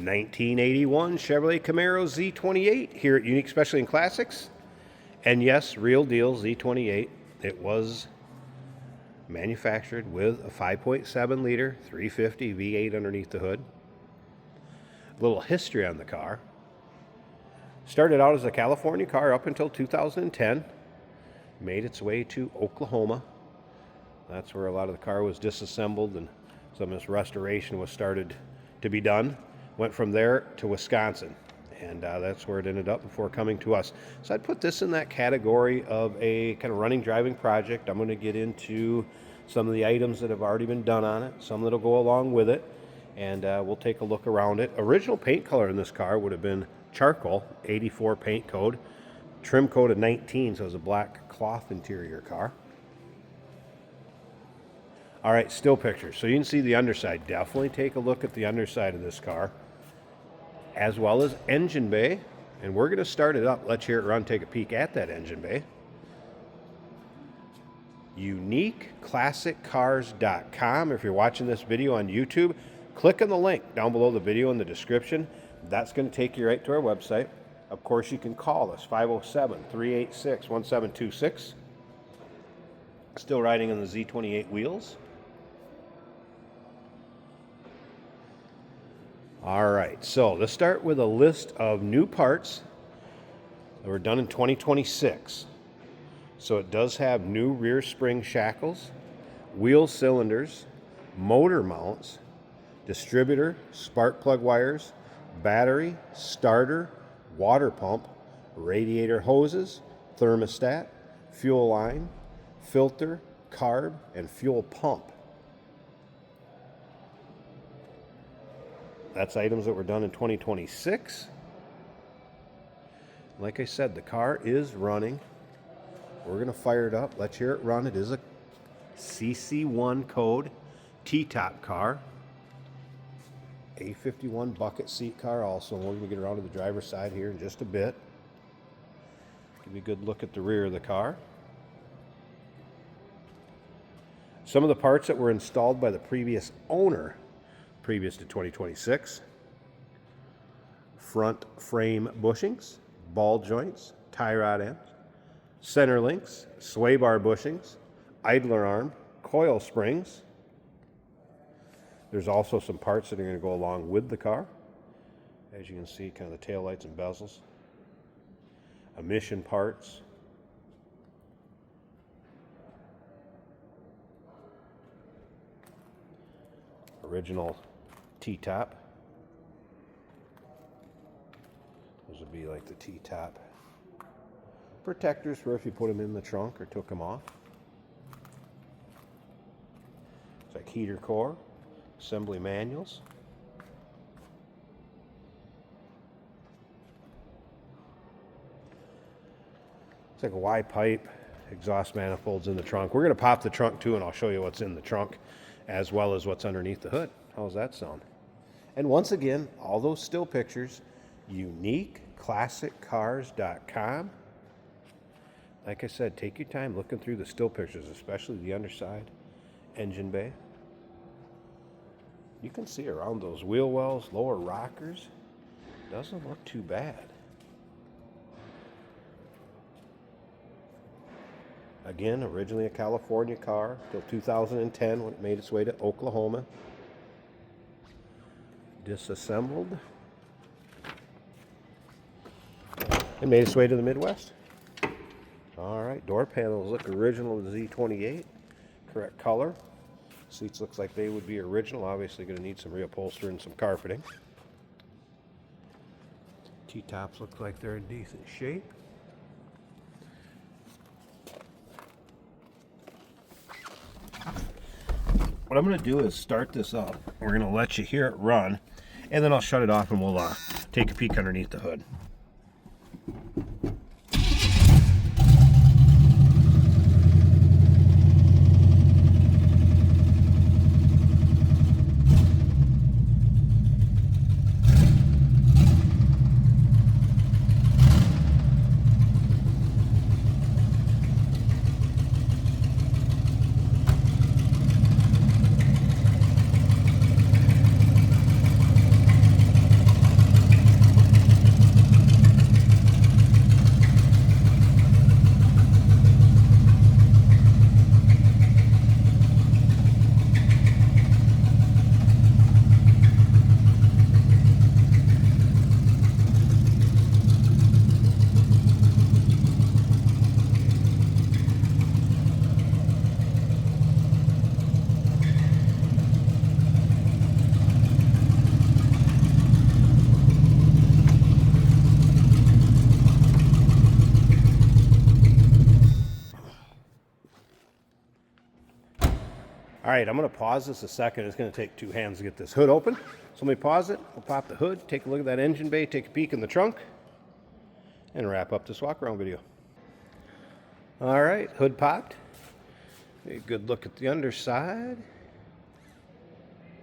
1981 Chevrolet Camaro Z28 here at Unique Specialty and Classics. And yes, real deal Z28. It was manufactured with a 5.7 liter 350 V8 underneath the hood. A little history on the car. Started out as a California car up until 2010. Made its way to Oklahoma. That's where a lot of the car was disassembled and some of this restoration was started to be done. Went from there to Wisconsin, and that's where it ended up before coming to us. So I'd put this in that category of a kind of running, driving project. I'm going to get into some of the items that have already been done on it, some that'll go along with it, and we'll take a look around it. Original paint color in this car would have been charcoal, 84 paint code, trim code of 19, so it was a black cloth interior car. All right, still pictures. So you can see the underside. Definitely take a look at the underside of this car, as well as engine bay. And we're going to start it up. Let's hear it run, take a peek at that engine bay. UniqueClassicCars.com. If you're watching this video on YouTube, click on the link down below the video in the description. That's going to take you right to our website. Of course, you can call us, 507-386-1726. Still riding on the Z28 wheels. All right, so let's start with a list of new parts that were done in 2026. So it does have new rear spring shackles, wheel cylinders, motor mounts, distributor, spark plug wires, battery, starter, water pump, radiator hoses, thermostat, fuel line, filter, carb, and fuel pump. That's items that were done in 2026. Like I said, the car is running. We're going to fire it up. Let's hear it run. It is a CC1 code T-top car. A51 bucket seat car also. We're going to get around to the driver's side here in just a bit. Give you a good look at the rear of the car. Some of the parts that were installed by the previous owner, previous to 2026. Front frame bushings, ball joints, tie rod ends, center links, sway bar bushings, idler arm, coil springs. There's also some parts that are going to go along with the car. As you can see, kind of the tail lights and bezels. Emission parts. Original T-top. Those would be like the T-top protectors for if you put them in the trunk or took them off. It's like heater core, assembly manuals. It's like a Y pipe, exhaust manifolds in the trunk. We're going to pop the trunk too, and I'll show you what's in the trunk as well as what's underneath the hood. How's that sound? And once again, all those still pictures, UniqueClassicCars.com. Like I said, take your time looking through the still pictures, especially the underside, engine bay. You can see around those wheel wells, lower rockers. Doesn't look too bad. Again, originally a California car till 2010 when it made its way to Oklahoma. Disassembled. And made its way to the Midwest. All right, door panels look original to the Z28. Correct color. Seats looks like they would be original. Obviously going to need some reupholstery and some carpeting. T-tops look like they're in decent shape. What I'm going to do is start this up. We're going to let you hear it run, and then I'll shut it off and we'll take a peek underneath the hood. All right, I'm going to pause this a second. It's going to take two hands to get this hood open. So let me pause it. We'll pop the hood, take a look at that engine bay, take a peek in the trunk, and wrap up this walk around video. All right, hood popped. A good look at the underside.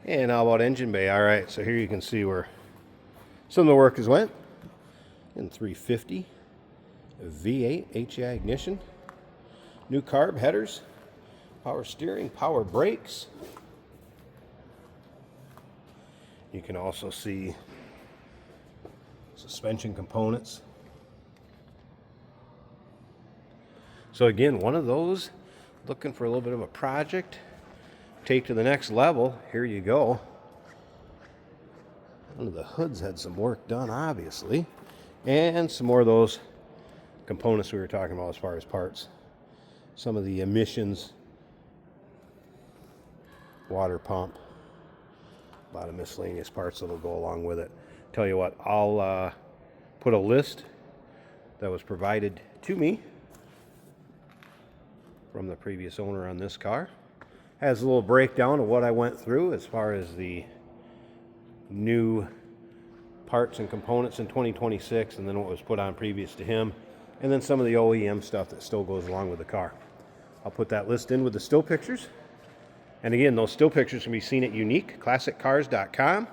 And how about engine bay? All right, so here you can see where some of the work has went. In 350 V8 HEI ignition, new carb headers, power steering, power brakes. You can also see suspension components. So again, one of those, looking for a little bit of a project, take to the next level, here you go. One of the hoods had some work done, obviously, and some more of those components we were talking about as far as parts. Some of the emissions, water pump, a lot of miscellaneous parts that'll go along with it. Tell you what, I'll put a list that was provided to me from the previous owner on this car. Has a little breakdown of what I went through as far as the new parts and components in 2026, and then what was put on previous to him, and then some of the OEM stuff that still goes along with the car. I'll put that list in with the still pictures. And again, those still pictures can be seen at uniqueclassiccars.com.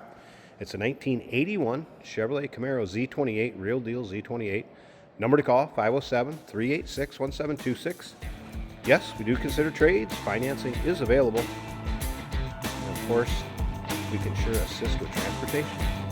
It's a 1981 Chevrolet Camaro Z28, real deal Z28. Number to call, 507-386-1726. Yes, we do consider trades. Financing is available. And of course, we can sure assist with transportation.